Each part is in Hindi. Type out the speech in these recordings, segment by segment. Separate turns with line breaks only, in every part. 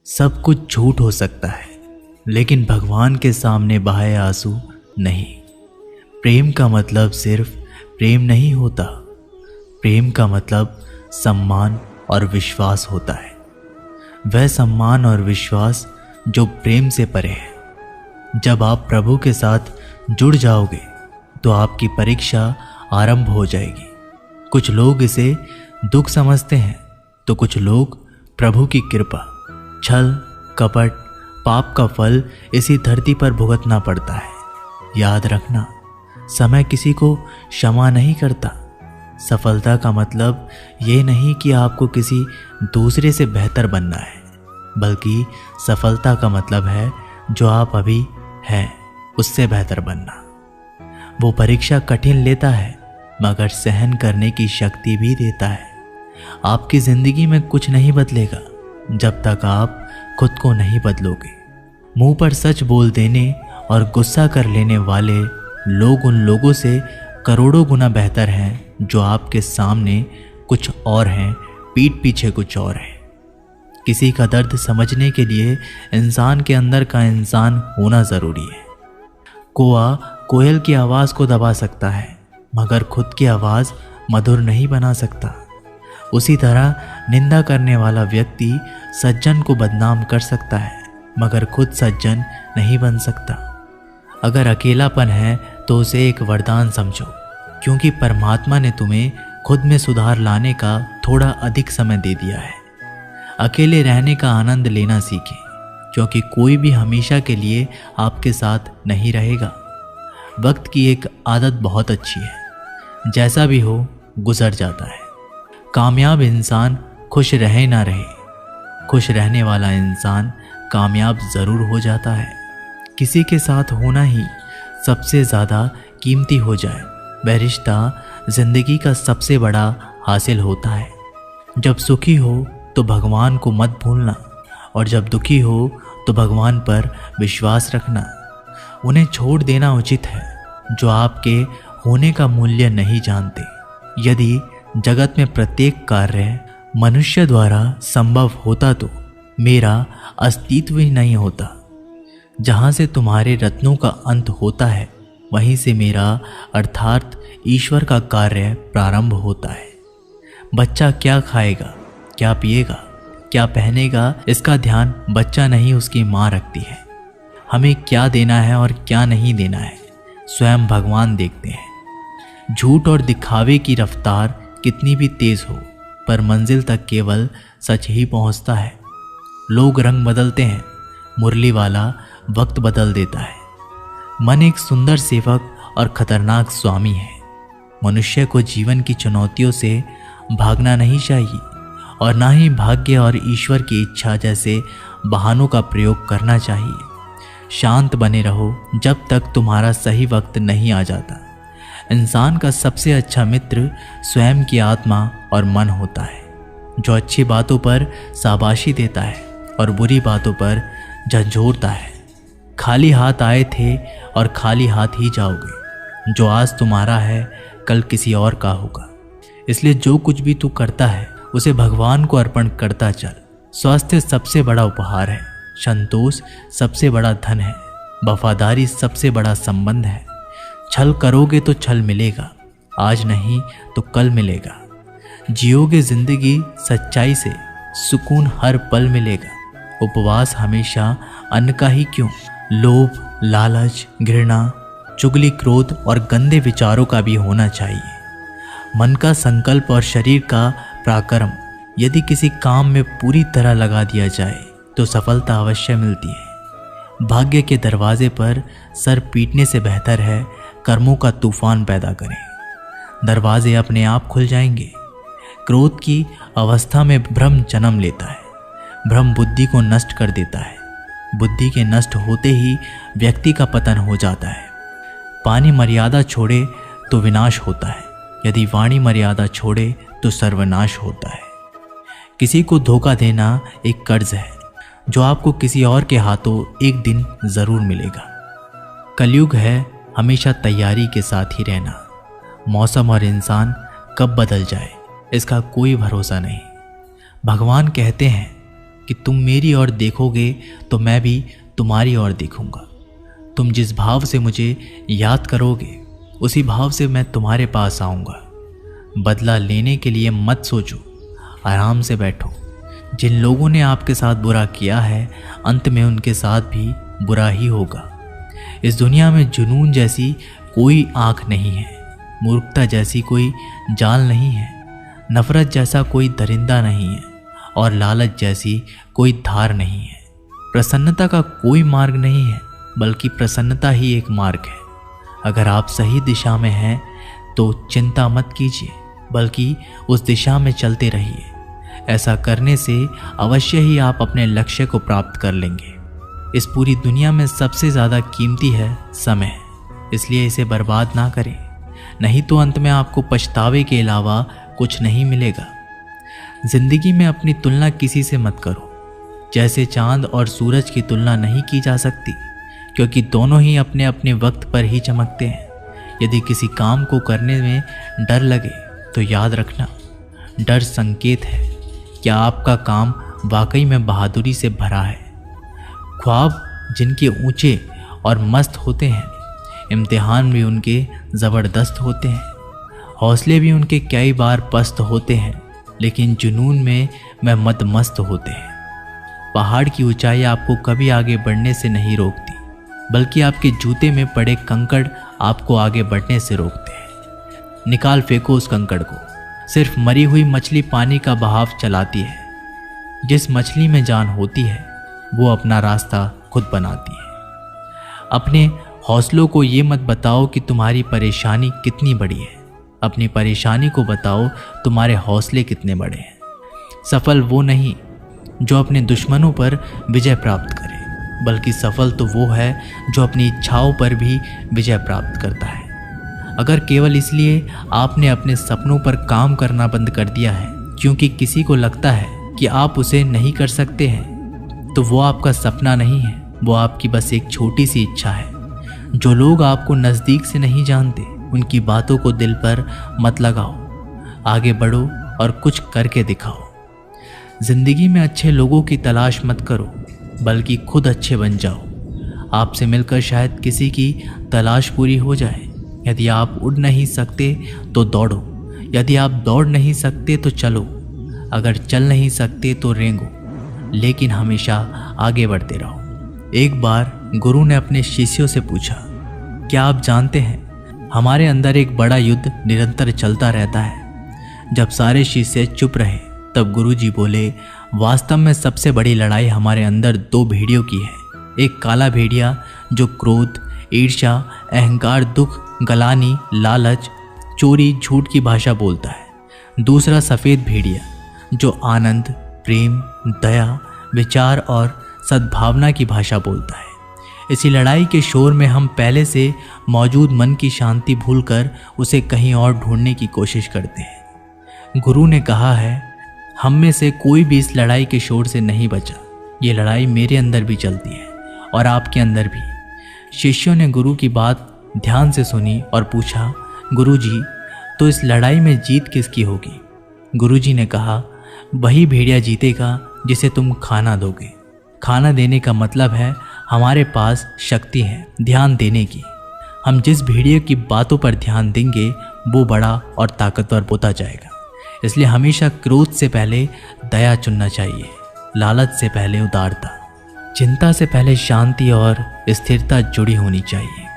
सब कुछ झूठ हो सकता है, लेकिन भगवान के सामने बहाए आंसू नहीं। प्रेम का मतलब सिर्फ प्रेम नहीं होता, प्रेम का मतलब सम्मान और विश्वास होता है। वह सम्मान और विश्वास जो प्रेम से परे है। जब आप प्रभु के साथ जुड़ जाओगे तो आपकी परीक्षा आरंभ हो जाएगी। कुछ लोग इसे दुख समझते हैं तो कुछ लोग प्रभु की कृपा। छल, कपट, पाप का फल इसी धरती पर भुगतना पड़ता है। याद रखना, समय किसी को क्षमा नहीं करता। सफलता का मतलब ये नहीं कि आपको किसी दूसरे से बेहतर बनना है, बल्कि सफलता का मतलब है जो आप अभी हैं उससे बेहतर बनना। वो परीक्षा कठिन लेता है मगर सहन करने की शक्ति भी देता है। आपकी जिंदगी में कुछ नहीं बदलेगा जब तक आप खुद को नहीं बदलोगे। मुंह पर सच बोल देने और गुस्सा कर लेने वाले लोग उन लोगों से करोड़ों गुना बेहतर हैं जो आपके सामने कुछ और हैं, पीठ पीछे कुछ और है। किसी का दर्द समझने के लिए इंसान के अंदर का इंसान होना जरूरी है। कौआ कोयल की आवाज़ को दबा सकता है मगर खुद की आवाज़ मधुर नहीं बना सकता। उसी तरह निंदा करने वाला व्यक्ति सज्जन को बदनाम कर सकता है मगर खुद सज्जन नहीं बन सकता। अगर अकेलापन है तो उसे एक वरदान समझो, क्योंकि परमात्मा ने तुम्हें खुद में सुधार लाने का थोड़ा अधिक समय दे दिया है। अकेले रहने का आनंद लेना सीखें, क्योंकि कोई भी हमेशा के लिए आपके साथ नहीं रहेगा। वक्त की एक आदत बहुत अच्छी है, जैसा भी हो गुजर जाता है। कामयाब इंसान खुश रहे ना रहे, खुश रहने वाला इंसान कामयाब ज़रूर हो जाता है। किसी के साथ होना ही सबसे ज़्यादा कीमती हो जाए, वह रिश्ता ज़िंदगी का सबसे बड़ा हासिल होता है। जब सुखी हो तो भगवान को मत भूलना, और जब दुखी हो तो भगवान पर विश्वास रखना। उन्हें छोड़ देना उचित है जो आपके होने का मूल्य नहीं जानते। यदि जगत में प्रत्येक कार्य मनुष्य द्वारा संभव होता तो मेरा अस्तित्व ही नहीं होता। जहाँ से तुम्हारे रत्नों का अंत होता है वहीं से मेरा अर्थात ईश्वर का कार्य प्रारंभ होता है। बच्चा क्या खाएगा, क्या पिएगा, क्या पहनेगा, इसका ध्यान बच्चा नहीं उसकी माँ रखती है। हमें क्या देना है और क्या नहीं देना है स्वयं भगवान देखते हैं। झूठ और दिखावे की रफ्तार कितनी भी तेज हो, पर मंजिल तक केवल सच ही पहुंचता है। लोग रंग बदलते हैं, मुरली वाला वक्त बदल देता है। मन एक सुंदर सेवक और खतरनाक स्वामी है। मनुष्य को जीवन की चुनौतियों से भागना नहीं चाहिए और ना ही भाग्य और ईश्वर की इच्छा जैसे बहानों का प्रयोग करना चाहिए। शांत बने रहो जब तक तुम्हारा सही वक्त नहीं आ जाता। इंसान का सबसे अच्छा मित्र स्वयं की आत्मा और मन होता है, जो अच्छी बातों पर शाबाशी देता है और बुरी बातों पर झंझोरता है। खाली हाथ आए थे और खाली हाथ ही जाओगे। जो आज तुम्हारा है कल किसी और का होगा। इसलिए जो कुछ भी तू करता है उसे भगवान को अर्पण करता चल। स्वास्थ्य सबसे बड़ा उपहार है, संतोष सबसे बड़ा धन है, वफादारी सबसे बड़ा संबंध है। छल करोगे तो छल मिलेगा, आज नहीं तो कल मिलेगा। जियोगे जिंदगी सच्चाई से, सुकून हर पल मिलेगा। उपवास हमेशा अन्न का ही क्यों, लोभ, लालच, घृणा, चुगली, क्रोध और गंदे विचारों का भी होना चाहिए। मन का संकल्प और शरीर का पराक्रम यदि किसी काम में पूरी तरह लगा दिया जाए तो सफलता अवश्य मिलती है। भाग्य के दरवाजे पर सर पीटने से बेहतर है कर्मों का तूफान पैदा करें। दरवाजे अपने आप खुल जाएंगे। क्रोध की अवस्था में भ्रम जन्म लेता है। भ्रम बुद्धि को नष्ट कर देता है। बुद्धि के नष्ट होते ही व्यक्ति का पतन हो जाता है। पानी मर्यादा छोड़े तो विनाश होता है, यदि वाणी मर्यादा छोड़े तो सर्वनाश होता है। किसी को धोखा देना एक कर्ज है जो आपको किसी और के हाथों एक दिन जरूर मिलेगा। कलयुग है हमेशा तैयारी के साथ ही रहना। मौसम और इंसान कब बदल जाए इसका कोई भरोसा नहीं। भगवान कहते हैं कि तुम मेरी ओर देखोगे तो मैं भी तुम्हारी ओर देखूंगा। तुम जिस भाव से मुझे याद करोगे उसी भाव से मैं तुम्हारे पास आऊँगा। बदला लेने के लिए मत सोचो, आराम से बैठो। जिन लोगों ने आपके साथ बुरा किया है अंत में उनके साथ भी बुरा ही होगा। इस दुनिया में जुनून जैसी कोई आँख नहीं है, मूर्खता जैसी कोई जाल नहीं है, नफरत जैसा कोई दरिंदा नहीं है और लालच जैसी कोई धार नहीं है। प्रसन्नता का कोई मार्ग नहीं है, बल्कि प्रसन्नता ही एक मार्ग है। अगर आप सही दिशा में हैं तो चिंता मत कीजिए, बल्कि उस दिशा में चलते रहिए। ऐसा करने से अवश्य ही आप अपने लक्ष्य को प्राप्त कर लेंगे। इस पूरी दुनिया में सबसे ज़्यादा कीमती है समय, इसलिए इसे बर्बाद ना करें, नहीं तो अंत में आपको पछतावे के अलावा कुछ नहीं मिलेगा। जिंदगी में अपनी तुलना किसी से मत करो। जैसे चांद और सूरज की तुलना नहीं की जा सकती, क्योंकि दोनों ही अपने अपने वक्त पर ही चमकते हैं। यदि किसी काम को करने में डर लगे तो याद रखना, डर संकेत है कि आपका काम वाकई में बहादुरी से भरा है। ख्वाब जिनके ऊंचे और मस्त होते हैं, इम्तिहान भी उनके ज़बरदस्त होते हैं, हौसले भी उनके कई बार पस्त होते हैं, लेकिन जुनून में वह मदमस्त होते हैं। पहाड़ की ऊंचाई आपको कभी आगे बढ़ने से नहीं रोकती, बल्कि आपके जूते में पड़े कंकड़ आपको आगे बढ़ने से रोकते हैं। निकाल फेंको उस कंकड़ को। सिर्फ मरी हुई मछली पानी का बहाव चलाती है। जिस मछली में जान होती है वो अपना रास्ता खुद बनाती है। अपने हौसलों को ये मत बताओ कि तुम्हारी परेशानी कितनी बड़ी है, अपनी परेशानी को बताओ तुम्हारे हौसले कितने बड़े हैं। सफल वो नहीं जो अपने दुश्मनों पर विजय प्राप्त करे, बल्कि सफल तो वो है जो अपनी इच्छाओं पर भी विजय प्राप्त करता है। अगर केवल इसलिए आपने अपने सपनों पर काम करना बंद कर दिया है क्योंकि किसी को लगता है कि आप उसे नहीं कर सकते हैं, तो वो आपका सपना नहीं है, वो आपकी बस एक छोटी सी इच्छा है। जो लोग आपको नज़दीक से नहीं जानते उनकी बातों को दिल पर मत लगाओ। आगे बढ़ो और कुछ करके दिखाओ। जिंदगी में अच्छे लोगों की तलाश मत करो, बल्कि खुद अच्छे बन जाओ। आपसे मिलकर शायद किसी की तलाश पूरी हो जाए। यदि आप उड़ नहीं सकते तो दौड़ो, यदि आप दौड़ नहीं सकते तो चलो, अगर चल नहीं सकते तो रेंगो, लेकिन हमेशा आगे बढ़ते रहो। एक बार गुरु ने अपने शिष्यों से पूछा, क्या आप जानते हैं हमारे अंदर एक बड़ा युद्ध निरंतर चलता रहता है। जब सारे शिष्य चुप रहे तब गुरुजी बोले, वास्तव में सबसे बड़ी लड़ाई हमारे अंदर दो भेड़ियों की है। एक काला भेड़िया जो क्रोध, ईर्ष्या, अहंकार, दुख, गलानी, लालच, चोरी, झूठ की भाषा बोलता है। दूसरा सफ़ेद भेड़िया जो आनंद, प्रेम, दया, विचार और सद्भावना की भाषा बोलता है। इसी लड़ाई के शोर में हम पहले से मौजूद मन की शांति भूलकर उसे कहीं और ढूंढने की कोशिश करते हैं। गुरु ने कहा है, हम में से कोई भी इस लड़ाई के शोर से नहीं बचा। ये लड़ाई मेरे अंदर भी चलती है और आपके अंदर भी। शिष्यों ने गुरु की बात ध्यान से सुनी और पूछा, गुरुजी, तो इस लड़ाई में जीत किसकी होगी? गुरुजी ने कहा, वही भेड़िया जीतेगा जिसे तुम खाना दोगे। खाना देने का मतलब है हमारे पास शक्ति है ध्यान देने की। हम जिस भेड़िए की बातों पर ध्यान देंगे वो बड़ा और ताकतवर होता जाएगा। इसलिए हमेशा क्रोध से पहले दया चुनना चाहिए, लालच से पहले उदारता, चिंता से पहले शांति और स्थिरता जुड़ी होनी चाहिए,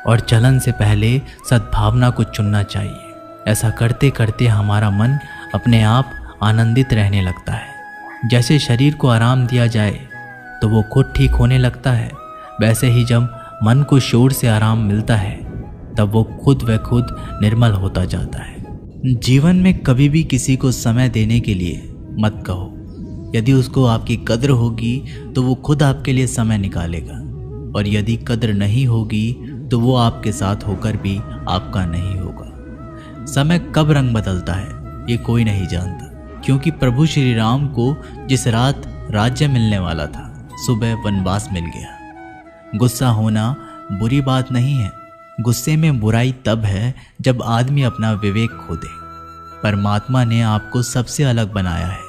और जलन से पहले सद्भावना को चुनना चाहिए। ऐसा करते करते हमारा मन अपने आप आनंदित रहने लगता है। जैसे शरीर को आराम दिया जाए तो वो खुद ठीक होने लगता है, वैसे ही जब मन को शोर से आराम मिलता है तब वो खुद व खुद निर्मल होता जाता है। जीवन में कभी भी किसी को समय देने के लिए मत कहो। यदि उसको आपकी कद्र होगी तो वो खुद आपके लिए समय निकालेगा, और यदि कद्र नहीं होगी तो वो आपके साथ होकर भी आपका नहीं होगा। समय कब रंग बदलता है ये कोई नहीं जानता, क्योंकि प्रभु श्री राम को जिस रात राज्य मिलने वाला था सुबह वनवास मिल गया। गुस्सा होना बुरी बात नहीं है। गुस्से में बुराई तब है जब आदमी अपना विवेक खो दे। परमात्मा ने आपको सबसे अलग बनाया है,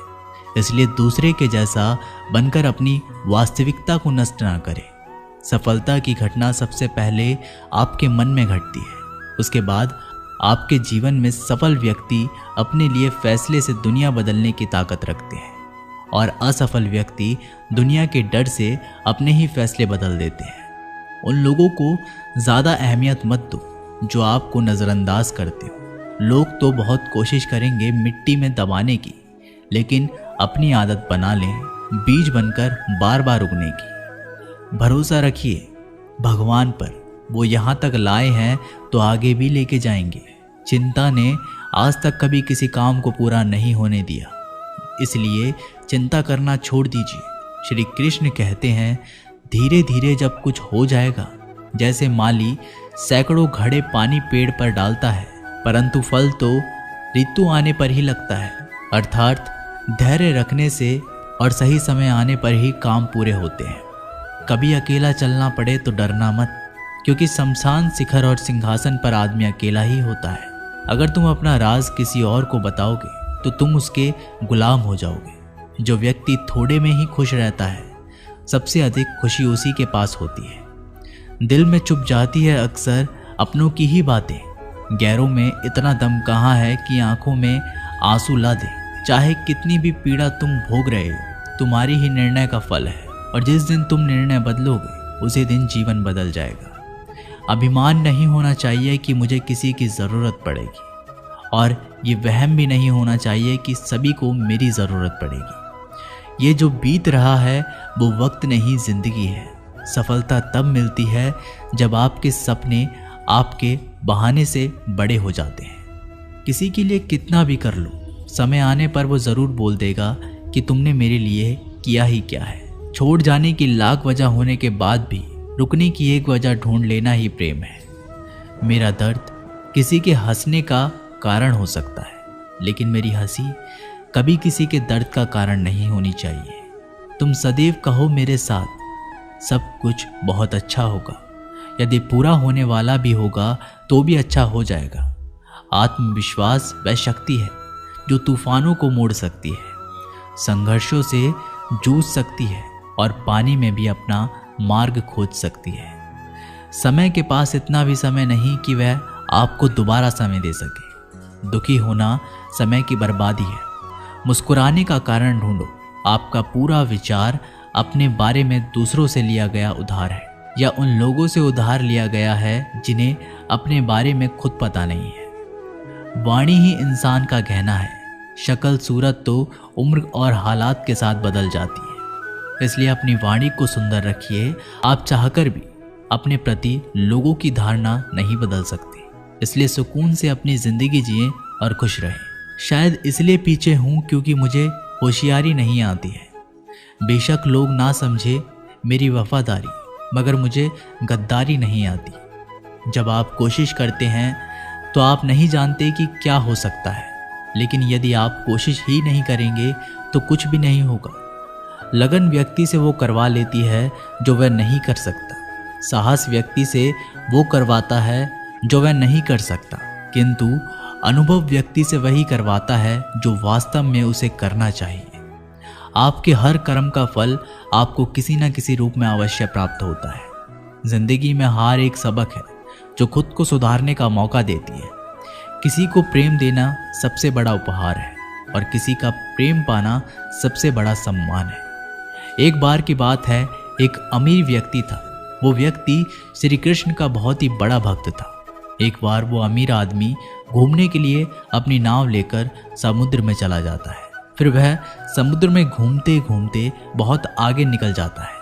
इसलिए दूसरे के जैसा बनकर अपनी वास्तविकता को नष्ट ना करें। सफलता की घटना सबसे पहले आपके मन में घटती है, उसके बाद आपके जीवन में सफल व्यक्ति अपने लिए फैसले से दुनिया बदलने की ताकत रखते हैं और असफल व्यक्ति दुनिया के डर से अपने ही फैसले बदल देते हैं। उन लोगों को ज़्यादा अहमियत मत दो जो आपको नज़रअंदाज करते हो। लोग तो बहुत कोशिश करेंगे मिट्टी में दबाने की, लेकिन अपनी आदत बना लें बीज बनकर बार बार उगने की। भरोसा रखिए भगवान पर, वो यहाँ तक लाए हैं तो आगे भी लेके जाएंगे। चिंता ने आज तक कभी किसी काम को पूरा नहीं होने दिया, इसलिए चिंता करना छोड़ दीजिए। श्री कृष्ण कहते हैं, धीरे धीरे जब कुछ हो जाएगा, जैसे माली सैकड़ों घड़े पानी पेड़ पर डालता है, परंतु फल तो ऋतु आने पर ही लगता है। अर्थात धैर्य रखने से और सही समय आने पर ही काम पूरे होते हैं। कभी अकेला चलना पड़े तो डरना मत, क्योंकि शमशान शिखर और सिंहासन पर आदमी अकेला ही होता है। अगर तुम अपना राज किसी और को बताओगे तो तुम उसके गुलाम हो जाओगे। जो व्यक्ति थोड़े में ही खुश रहता है, सबसे अधिक खुशी उसी के पास होती है। दिल में चुप जाती है अक्सर अपनों की ही बातें। गैरों में इतना दम कहाँ है कि आंखों में आंसू ला दे। चाहे कितनी भी पीड़ा तुम भोग रहे हो, तुम्हारी ही निर्णय का फल है, और जिस दिन तुम निर्णय बदलोगे उसी दिन जीवन बदल जाएगा। अभिमान नहीं होना चाहिए कि मुझे किसी की ज़रूरत पड़ेगी, और ये वहम भी नहीं होना चाहिए कि सभी को मेरी ज़रूरत पड़ेगी। ये जो बीत रहा है वो वक्त नहीं, ज़िंदगी है। सफलता तब मिलती है जब आपके सपने आपके बहाने से बड़े हो जाते हैं। किसी के लिए कितना भी कर लो, समय आने पर वो ज़रूर बोल देगा कि तुमने मेरे लिए किया ही क्या है। छोड़ जाने की लाख वजह होने के बाद भी रुकने की एक वजह ढूंढ लेना ही प्रेम है। मेरा दर्द किसी के हंसने का कारण हो सकता है, लेकिन मेरी हंसी कभी किसी के दर्द का कारण नहीं होनी चाहिए। तुम सदैव कहो मेरे साथ, सब कुछ बहुत अच्छा होगा। यदि पूरा होने वाला भी होगा तो भी अच्छा हो जाएगा। आत्मविश्वास वह शक्ति है जो तूफानों को मोड़ सकती है, संघर्षों से जूझ सकती है और पानी में भी अपना मार्ग खोज सकती है। समय के पास इतना भी समय नहीं कि वह आपको दोबारा समय दे सके। दुखी होना समय की बर्बादी है। मुस्कुराने का कारण ढूंढो। आपका पूरा विचार अपने बारे में दूसरों से लिया गया उधार है, या उन लोगों से उधार लिया गया है जिन्हें अपने बारे में खुद पता नहीं है। वाणी ही इंसान का गहना है। शक्ल सूरत तो उम्र और हालात के साथ बदल जाती है, इसलिए अपनी वाणी को सुंदर रखिए। आप चाहकर भी अपने प्रति लोगों की धारणा नहीं बदल सकते, इसलिए सुकून से अपनी जिंदगी जिए और खुश रहें। शायद इसलिए पीछे हूँ क्योंकि मुझे होशियारी नहीं आती है। बेशक लोग ना समझे मेरी वफादारी, मगर मुझे गद्दारी नहीं आती। जब आप कोशिश करते हैं तो आप नहीं जानते कि क्या हो सकता है, लेकिन यदि आप कोशिश ही नहीं करेंगे तो कुछ भी नहीं होगा। लगन व्यक्ति से वो करवा लेती है जो वह नहीं कर सकता। साहस व्यक्ति से वो करवाता है जो वह नहीं कर सकता, किंतु अनुभव व्यक्ति से वही करवाता है जो वास्तव में उसे करना चाहिए। आपके हर कर्म का फल आपको किसी न किसी रूप में अवश्य प्राप्त होता है। जिंदगी में हार एक सबक है जो खुद को सुधारने का मौका देती है। किसी को प्रेम देना सबसे बड़ा उपहार है और किसी का प्रेम पाना सबसे बड़ा सम्मान है। एक बार की बात है, एक अमीर व्यक्ति था। वो व्यक्ति श्री कृष्ण का बहुत ही बड़ा भक्त था। एक बार वो अमीर आदमी घूमने के लिए अपनी नाव लेकर समुद्र में चला जाता है। फिर वह समुद्र में घूमते घूमते बहुत आगे निकल जाता है,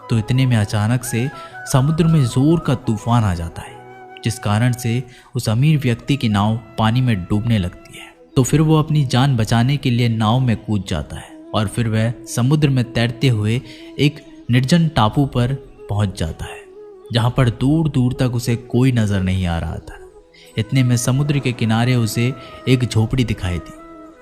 तो इतने में अचानक से समुद्र में जोर का तूफान आ जाता है, जिस कारण से उस अमीर व्यक्ति की नाव पानी में डूबने लगती है। तो फिर वो अपनी जान बचाने के लिए नाव में कूद जाता है और फिर वह समुद्र में तैरते हुए एक निर्जन टापू पर पहुंच जाता है, जहां पर दूर दूर तक उसे कोई नजर नहीं आ रहा था। इतने में समुद्र के किनारे उसे एक झोपड़ी दिखाई दी।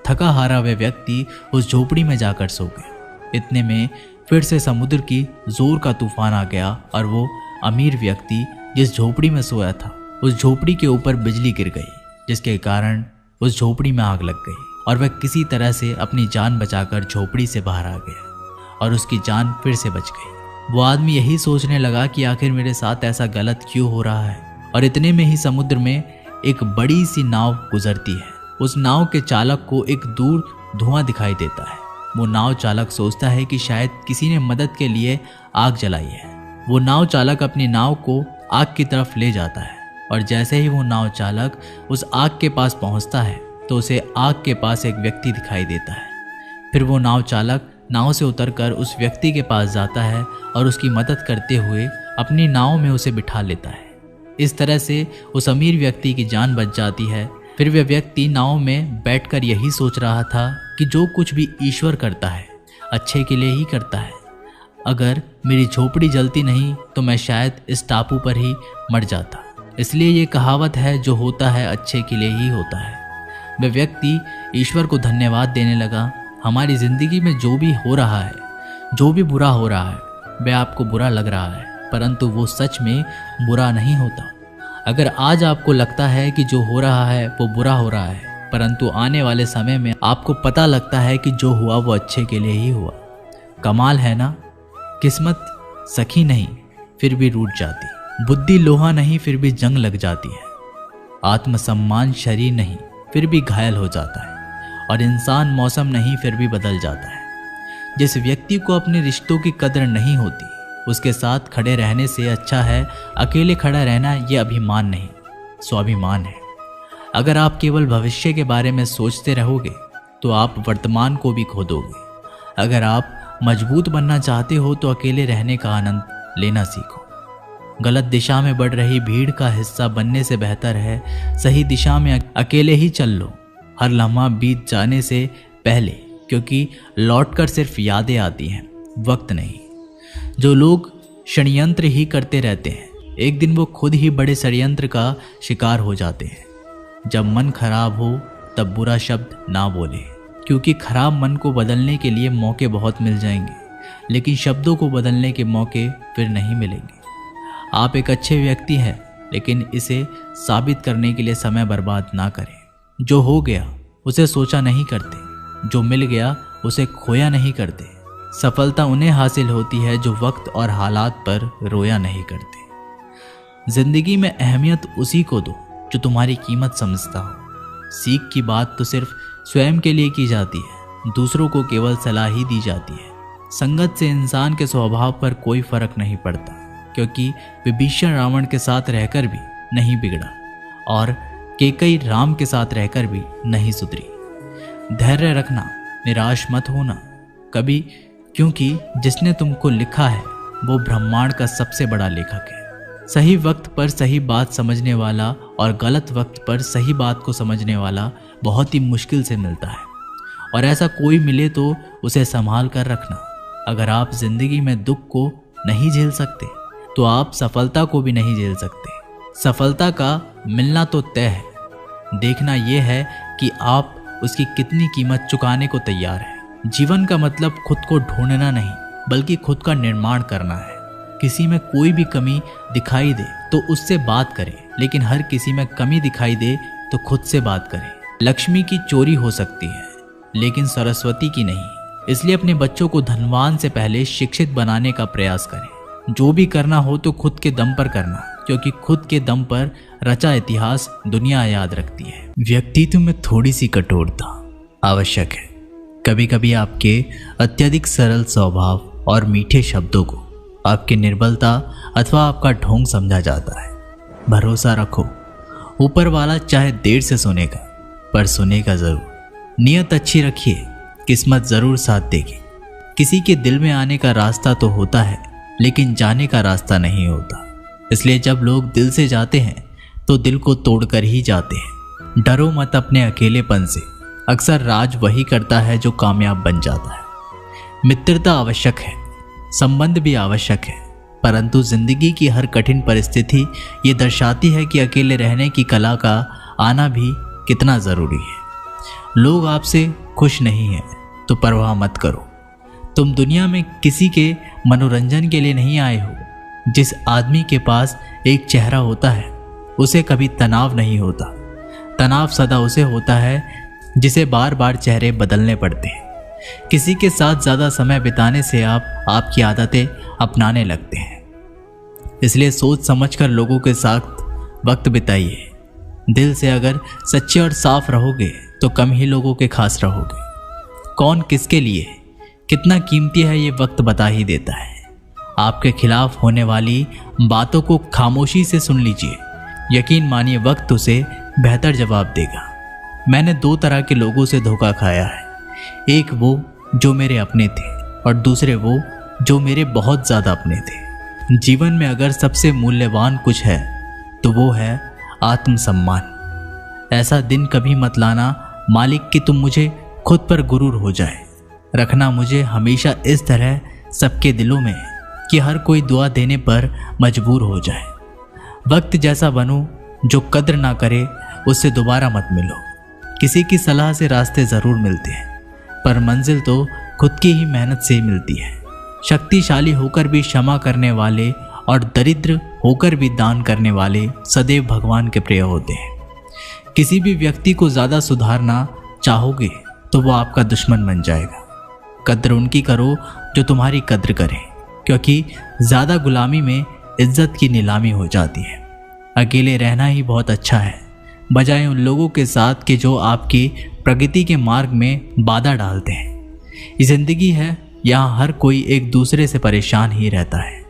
थका हारा वह व्यक्ति उस झोपड़ी में जाकर सो गया। इतने में फिर से समुद्र की जोर का तूफान आ गया और वो अमीर व्यक्ति जिस झोपड़ी में सोया था, उस झोपड़ी के ऊपर बिजली गिर गई, जिसके कारण उस झोपड़ी में आग लग गई और वह किसी तरह से अपनी जान बचाकर झोपड़ी से बाहर आ गया। और उसकी जान फिर से बच गई। वो आदमी यही सोचने लगा कि आखिर मेरे साथ ऐसा गलत क्यों हो रहा है। और इतने में ही समुद्र में एक बड़ी सी नाव गुजरती है। उस नाव के चालक को एक दूर धुआं दिखाई देता है। वो नाव चालक सोचता है कि शायद किसी ने मदद के लिए आग जलाई है। वो नाव चालक अपनी नाव को आग की तरफ ले जाता है और जैसे ही वो नाव चालक उस आग के पास पहुंचता है तो उसे आग के पास एक व्यक्ति दिखाई देता है। फिर वो नाव चालक नाव से उतरकर उस व्यक्ति के पास जाता है और उसकी मदद करते हुए अपनी नाव में उसे बिठा लेता है। इस तरह से उस अमीर व्यक्ति की जान बच जाती है। फिर वह व्यक्ति नाव में बैठकर यही सोच रहा था कि जो कुछ भी ईश्वर करता है अच्छे के लिए ही करता है। अगर मेरी झोपड़ी जलती नहीं तो मैं शायद इस टापू पर ही मर जाता। इसलिए ये कहावत है, जो होता है अच्छे के लिए ही होता है। वह व्यक्ति ईश्वर को धन्यवाद देने लगा। हमारी ज़िंदगी में जो भी हो रहा है, जो भी बुरा हो रहा है, वह आपको बुरा लग रहा है, परंतु वो सच में बुरा नहीं होता। अगर आज आपको लगता है कि जो हो रहा है वो बुरा हो रहा है, परंतु आने वाले समय में आपको पता लगता है कि जो हुआ वो अच्छे के लिए ही हुआ। कमाल है ना। किस्मत सखी नहीं फिर भी रूठ जाती, बुद्धि लोहा नहीं फिर भी जंग लग जाती है, आत्मसम्मान शरीर नहीं फिर भी घायल हो जाता है, और इंसान मौसम नहीं फिर भी बदल जाता है। जिस व्यक्ति को अपने रिश्तों की कदर नहीं होती, उसके साथ खड़े रहने से अच्छा है अकेले खड़ा रहना। ये अभिमान नहीं, स्वाभिमान है। अगर आप केवल भविष्य के बारे में सोचते रहोगे तो आप वर्तमान को भी खो दोगे। अगर आप मजबूत बनना चाहते हो तो अकेले रहने का आनंद लेना सीखो। गलत दिशा में बढ़ रही भीड़ का हिस्सा बनने से बेहतर है सही दिशा में अकेले ही चल लो, हर लम्हा बीत जाने से पहले, क्योंकि लौटकर सिर्फ यादें आती हैं, वक्त नहीं। जो लोग षड्यंत्र ही करते रहते हैं, एक दिन वो खुद ही बड़े षड्यंत्र का शिकार हो जाते हैं। जब मन खराब हो तब बुरा शब्द ना बोले, क्योंकि खराब मन को बदलने के लिए मौके बहुत मिल जाएंगे, लेकिन शब्दों को बदलने के मौके फिर नहीं मिलेंगे। आप एक अच्छे व्यक्ति हैं, लेकिन इसे साबित करने के लिए समय बर्बाद ना करें। जो हो गया उसे सोचा नहीं करते, जो मिल गया उसे खोया नहीं करते। सफलता उन्हें हासिल होती है जो वक्त और हालात पर रोया नहीं करते। जिंदगी में अहमियत उसी को दो जो तुम्हारी कीमत समझता हो। सीख की बात तो सिर्फ स्वयं के लिए की जाती है, दूसरों को केवल सलाह ही दी जाती है। संगत से इंसान के स्वभाव पर कोई फर्क नहीं पड़ता, क्योंकि विभीषण रावण के साथ रहकर भी नहीं बिगड़ा और कैकेयी राम के साथ रहकर भी नहीं सुधरी। धैर्य रखना, निराश मत होना कभी, क्योंकि जिसने तुमको लिखा है वो ब्रह्मांड का सबसे बड़ा लेखक है। सही वक्त पर सही बात समझने वाला और गलत वक्त पर सही बात को समझने वाला बहुत ही मुश्किल से मिलता है, और ऐसा कोई मिले तो उसे संभाल कर रखना। अगर आप जिंदगी में दुख को नहीं झेल सकते तो आप सफलता को भी नहीं झेल सकते। सफलता का मिलना तो तय है, देखना यह है कि आप उसकी कितनी कीमत चुकाने को तैयार हैं। जीवन का मतलब खुद को ढूंढना नहीं, बल्कि खुद का निर्माण करना है। किसी में कोई भी कमी दिखाई दे तो उससे बात करें, लेकिन हर किसी में कमी दिखाई दे तो खुद से बात करें। लक्ष्मी की चोरी हो सकती है, लेकिन सरस्वती की नहीं। इसलिए अपने बच्चों को धनवान से पहले शिक्षित बनाने का प्रयास करें। जो भी करना हो तो खुद के दम पर करना, क्योंकि खुद के दम पर रचा इतिहास दुनिया याद रखती है। व्यक्तित्व में थोड़ी सी कठोरता आवश्यक है। कभी कभी आपके अत्यधिक सरल स्वभाव और मीठे शब्दों को आपकी निर्बलता अथवा आपका ढोंग समझा जाता है। भरोसा रखो, ऊपर वाला चाहे देर से सुनेगा पर सुनेगा जरूर। नियत अच्छी रखिए, किस्मत जरूर साथ देगी। किसी के दिल में आने का रास्ता तो होता है, लेकिन जाने का रास्ता नहीं होता। इसलिए जब लोग दिल से जाते हैं तो दिल को तोड़कर ही जाते हैं। डरो मत अपने अकेलेपन से, अक्सर राज वही करता है जो कामयाब बन जाता है। मित्रता आवश्यक है, संबंध भी आवश्यक है, परंतु जिंदगी की हर कठिन परिस्थिति ये दर्शाती है कि अकेले रहने की कला का आना भी कितना ज़रूरी है। लोग आपसे खुश नहीं हैं तो परवाह मत करो। तुम दुनिया में किसी के मनोरंजन के लिए नहीं आए हो। जिस आदमी के पास एक चेहरा होता है उसे कभी तनाव नहीं होता। तनाव सदा उसे होता है जिसे बार बार चेहरे बदलने पड़ते हैं। किसी के साथ ज़्यादा समय बिताने से आप आपकी आदतें अपनाने लगते हैं। इसलिए सोच समझकर लोगों के साथ वक्त बिताइए। दिल से अगर सच्चे और साफ रहोगे तो कम ही लोगों के खास रहोगे। कौन किसके लिए कितना कीमती है ये वक्त बता ही देता है। आपके खिलाफ होने वाली बातों को खामोशी से सुन लीजिए। यकीन मानिए वक्त उसे बेहतर जवाब देगा। मैंने 2 तरह के लोगों से धोखा खाया है। एक वो जो मेरे अपने थे और दूसरे वो जो मेरे बहुत ज़्यादा अपने थे। जीवन में अगर सबसे मूल्यवान कुछ है तो वो है आत्मसम्मान। ऐसा दिन कभी मत लाना मालिक कि तुम मुझे खुद पर गुरूर हो जाए। रखना मुझे हमेशा इस तरह सबके दिलों में कि हर कोई दुआ देने पर मजबूर हो जाए। वक्त जैसा बनो जो कद्र ना करे उससे दोबारा मत मिलो। किसी की सलाह से रास्ते ज़रूर मिलते हैं पर मंजिल तो खुद की ही मेहनत से ही मिलती है। शक्तिशाली होकर भी क्षमा करने वाले और दरिद्र होकर भी दान करने वाले सदैव भगवान के प्रिय होते हैं। किसी भी व्यक्ति को ज़्यादा सुधारना चाहोगे तो वो आपका दुश्मन बन जाएगा। कद्र उनकी करो जो तुम्हारी कद्र करें, क्योंकि ज़्यादा गुलामी में इज्जत की नीलामी हो जाती है। अकेले रहना ही बहुत अच्छा है बजाय उन लोगों के साथ के जो आपकी प्रगति के मार्ग में बाधा डालते हैं। ये ज़िंदगी है, यहाँ हर कोई एक दूसरे से परेशान ही रहता है।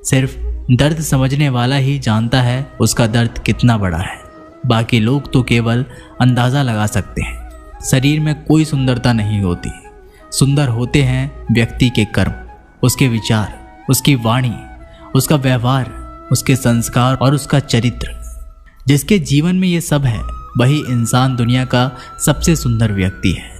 सिर्फ दर्द समझने वाला ही जानता है उसका दर्द कितना बड़ा है। बाकी लोग तो केवल अंदाज़ा लगा सकते हैं। शरीर में कोई सुंदरता नहीं होती, सुंदर होते हैं व्यक्ति के कर्म, उसके विचार, उसकी वाणी, उसका व्यवहार, उसके संस्कार और उसका चरित्र। जिसके जीवन में ये सब है वही इंसान दुनिया का सबसे सुंदर व्यक्ति है।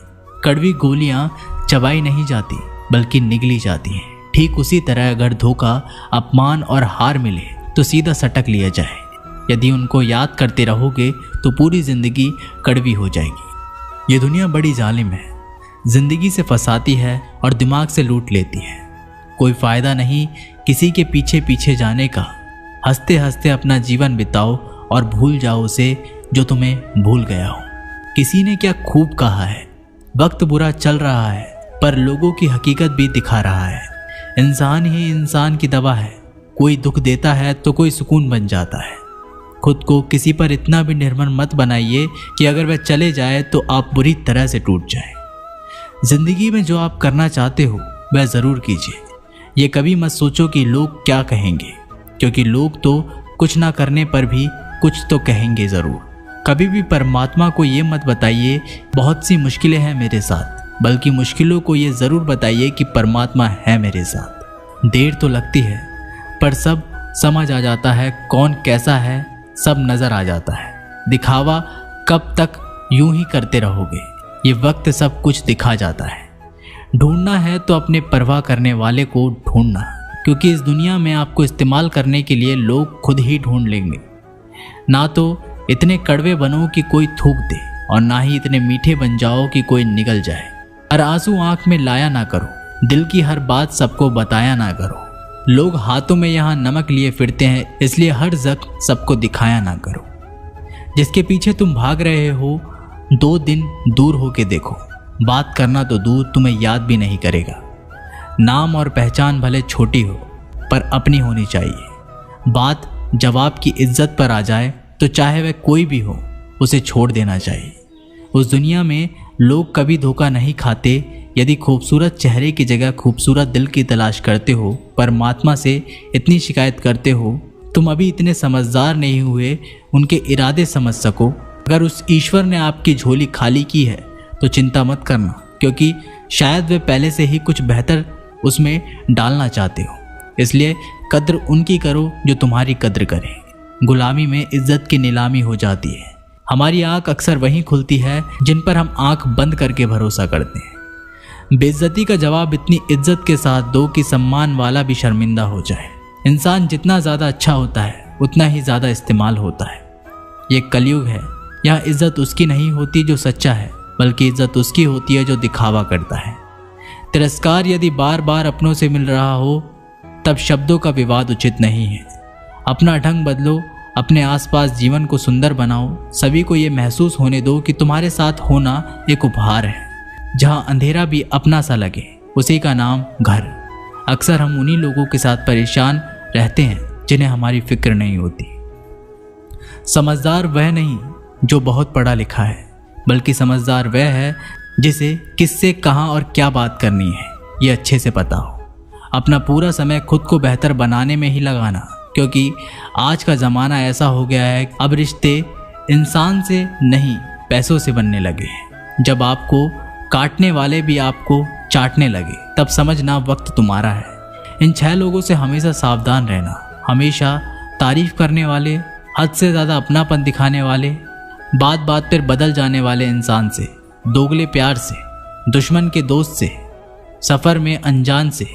कड़वी गोलियां चबाई नहीं जाती बल्कि निगली जाती हैं। ठीक उसी तरह अगर धोखा, अपमान और हार मिले तो सीधा सटक लिया जाए। यदि उनको याद करते रहोगे तो पूरी जिंदगी कड़वी हो जाएगी। ये दुनिया बड़ी जालिम है, जिंदगी से फंसाती है और दिमाग से लूट लेती है। कोई फायदा नहीं किसी के पीछे पीछे जाने का। हंसते हंसते अपना जीवन बिताओ और भूल जाओ उसे जो तुम्हें भूल गया हो। किसी ने क्या खूब कहा है, वक्त बुरा चल रहा है पर लोगों की हकीकत भी दिखा रहा है। इंसान ही इंसान की दवा है, कोई दुख देता है तो कोई सुकून बन जाता है। खुद को किसी पर इतना भी निर्भर मत बनाइए कि अगर वह चले जाए तो आप बुरी तरह से टूट जाए। जिंदगी में जो आप करना चाहते हो वह ज़रूर कीजिए। ये कभी मत सोचो कि लोग क्या कहेंगे, क्योंकि लोग तो कुछ ना करने पर भी कुछ तो कहेंगे ज़रूर। कभी भी परमात्मा को ये मत बताइए बहुत सी मुश्किलें हैं मेरे साथ, बल्कि मुश्किलों को ये ज़रूर बताइए कि परमात्मा है मेरे साथ। देर तो लगती है पर सब समझ आ जाता है, कौन कैसा है सब नज़र आ जाता है। दिखावा कब तक यूं ही करते रहोगे, ये वक्त सब कुछ दिखा जाता है। ढूंढना है तो अपने परवाह करने वाले को ढूंढना, क्योंकि इस दुनिया में आपको इस्तेमाल करने के लिए लोग खुद ही ढूंढ लेंगे। ना तो इतने कड़वे बनो कि कोई थूक दे और ना ही इतने मीठे बन जाओ कि कोई निगल जाए। हर आंसू आंख में लाया ना करो, दिल की हर बात सबको बताया ना करो। लोग हाथों में यहाँ नमक लिए फिरते हैं, इसलिए हर जख्म सबको दिखाया ना करो। जिसके पीछे तुम भाग रहे हो 2 दिन दूर होके देखो, बात करना तो दूर तुम्हें याद भी नहीं करेगा। नाम और पहचान भले छोटी हो पर अपनी होनी चाहिए। बात जवाब की इज्जत पर आ जाए तो चाहे वह कोई भी हो उसे छोड़ देना चाहिए। उस दुनिया में लोग कभी धोखा नहीं खाते। यदि खूबसूरत चेहरे की जगह खूबसूरत दिल की तलाश करते हो, परमात्मा से इतनी शिकायत करते हो, तुम अभी इतने समझदार नहीं हुए उनके इरादे समझ सको। अगर उस ईश्वर ने आपकी झोली खाली की है तो चिंता मत करना, क्योंकि शायद वे पहले से ही कुछ बेहतर उसमें डालना चाहते हो। इसलिए कद्र उनकी करो जो तुम्हारी कद्र करें। गुलामी में इज्जत की नीलामी हो जाती है। हमारी आंख अक्सर वहीं खुलती है जिन पर हम आंख बंद करके भरोसा करते हैं। बेइज्जती का जवाब इतनी इज्जत के साथ दो कि सम्मान वाला भी शर्मिंदा हो जाए। इंसान जितना ज़्यादा अच्छा होता है उतना ही ज़्यादा इस्तेमाल होता है। ये कलयुग है, यहाँ इज्जत उसकी नहीं होती जो सच्चा है, बल्कि इज्जत उसकी होती है जो दिखावा करता है। तिरस्कार यदि बार बार अपनों से मिल रहा हो तब शब्दों का विवाद उचित नहीं है। अपना ढंग बदलो, अपने आसपास जीवन को सुंदर बनाओ। सभी को ये महसूस होने दो कि तुम्हारे साथ होना एक उपहार है। जहाँ अंधेरा भी अपना सा लगे, उसी का नाम घर। अक्सर हम उन्हीं लोगों के साथ परेशान रहते हैं जिन्हें हमारी फिक्र नहीं होती। समझदार वह नहीं जो बहुत पढ़ा लिखा है, बल्कि समझदार वह है जिसे किससे कहाँ और क्या बात करनी है ये अच्छे से पता हो। अपना पूरा समय खुद को बेहतर बनाने में ही लगाना, क्योंकि आज का ज़माना ऐसा हो गया है, अब रिश्ते इंसान से नहीं पैसों से बनने लगे हैं। जब आपको काटने वाले भी आपको चाटने लगे, तब समझना वक्त तुम्हारा है। इन 6 लोगों से हमेशा सावधान रहना। हमेशा तारीफ करने वाले, हद से ज़्यादा अपनापन दिखाने वाले, बात बात पर बदल जाने वाले इंसान से, दोगले प्यार से, दुश्मन के दोस्त से, सफ़र में अनजान से।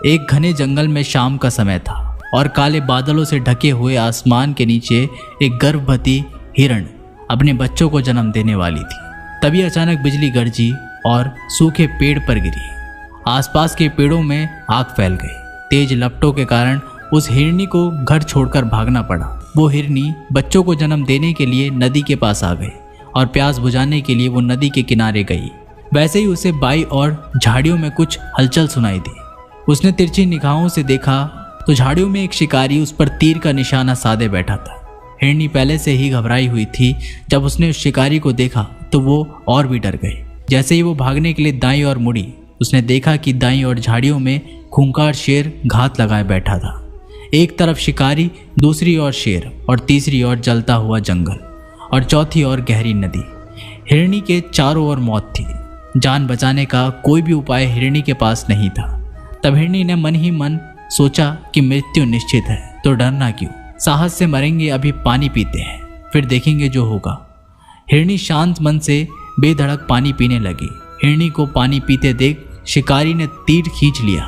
एक घने जंगल में शाम का समय था और काले बादलों से ढके हुए आसमान के नीचे एक गर्भवती हिरण अपने बच्चों को जन्म देने वाली थी। तभी अचानक बिजली गरजी और सूखे पेड़ पर गिरी। आसपास के पेड़ों में आग फैल गई। तेज लपटों के कारण उस हिरनी को घर छोड़कर भागना पड़ा। वो हिरनी बच्चों को जन्म देने के लिए नदी के पास आ गई और प्यास बुझाने के लिए वो नदी के किनारे गई। वैसे ही उसे बाई और झाड़ियों में कुछ हलचल सुनाई दी। उसने तिरछी निगाहों से देखा तो झाड़ियों में एक शिकारी उस पर तीर का निशाना साधे बैठा था। हिरनी पहले से ही घबराई हुई थी। जब उसने उस शिकारी को देखा तो वो और भी डर गई। जैसे ही वो भागने के लिए दाईं ओर मुड़ी, उसने देखा कि दाईं ओर झाड़ियों में खूंखार शेर घात लगाए बैठा था। एक तरफ शिकारी, दूसरी ओर शेर और तीसरी ओर जलता हुआ जंगल और चौथी ओर गहरी नदी। हिरनी के चारों ओर मौत थी। जान बचाने का कोई भी उपाय हिरनी के पास नहीं था। तब हिरनी ने मन ही मन सोचा कि मृत्यु निश्चित है तो डरना क्यों, साहस से मरेंगे, अभी पानी पीते हैं, फिर देखेंगे जो होगा। हिरनी शांत मन से बेधड़क पानी पीने लगी। हिरनी को पानी पीते देख शिकारी ने तीर खींच लिया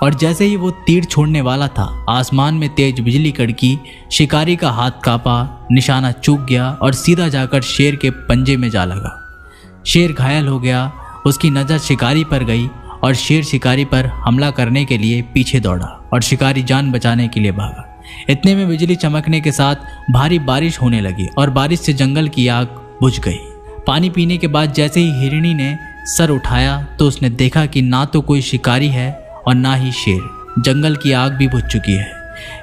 और जैसे ही वो तीर छोड़ने वाला था, आसमान में तेज बिजली कड़की। शिकारी का हाथ कांपा, निशाना चूक गया और सीधा जाकर शेर के पंजे में जा लगा। शेर घायल हो गया। उसकी नज़र शिकारी पर गई और शेर शिकारी पर हमला करने के लिए पीछे दौड़ा और शिकारी जान बचाने के लिए भागा। इतने में बिजली चमकने के साथ भारी बारिश होने लगी और बारिश से जंगल की आग बुझ गई। पानी पीने के बाद जैसे ही हिरनी ने सर उठाया तो उसने देखा कि ना तो कोई शिकारी है और ना ही शेर। जंगल की आग भी बुझ चुकी है।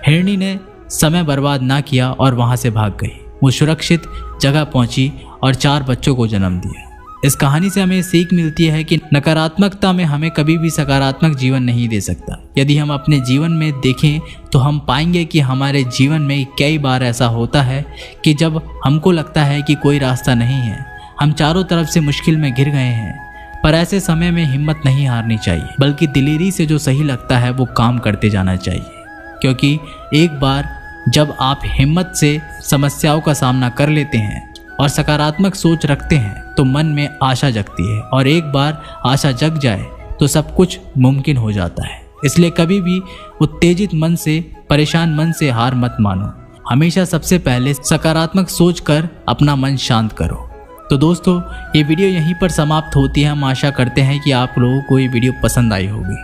हिरनी ने समय बर्बाद ना किया और वहां से भाग गई। वो सुरक्षित जगह पहुंची और 4 बच्चों को जन्म दिया। इस कहानी से हमें सीख मिलती है कि नकारात्मकता में हमें कभी भी सकारात्मक जीवन नहीं दे सकता। यदि हम अपने जीवन में देखें तो हम पाएंगे कि हमारे जीवन में कई बार ऐसा होता है कि जब हमको लगता है कि कोई रास्ता नहीं है, हम चारों तरफ से मुश्किल में घिर गए हैं, पर ऐसे समय में हिम्मत नहीं हारनी चाहिए, बल्कि दिलेरी से जो सही लगता है वो काम करते जाना चाहिए। क्योंकि एक बार जब आप हिम्मत से समस्याओं का सामना कर लेते हैं और सकारात्मक सोच रखते हैं तो मन में आशा जगती है, और एक बार आशा जग जाए तो सब कुछ मुमकिन हो जाता है। इसलिए कभी भी उत्तेजित मन से, परेशान मन से हार मत मानो। हमेशा सबसे पहले सकारात्मक सोच कर अपना मन शांत करो। तो दोस्तों, ये वीडियो यहीं पर समाप्त होती है। हम आशा करते हैं कि आप लोगों को ये वीडियो पसंद आई होगी।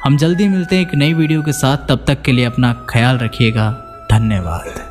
हम जल्दी मिलते हैं एक नई वीडियो के साथ। तब तक के लिए अपना ख्याल रखिएगा। धन्यवाद।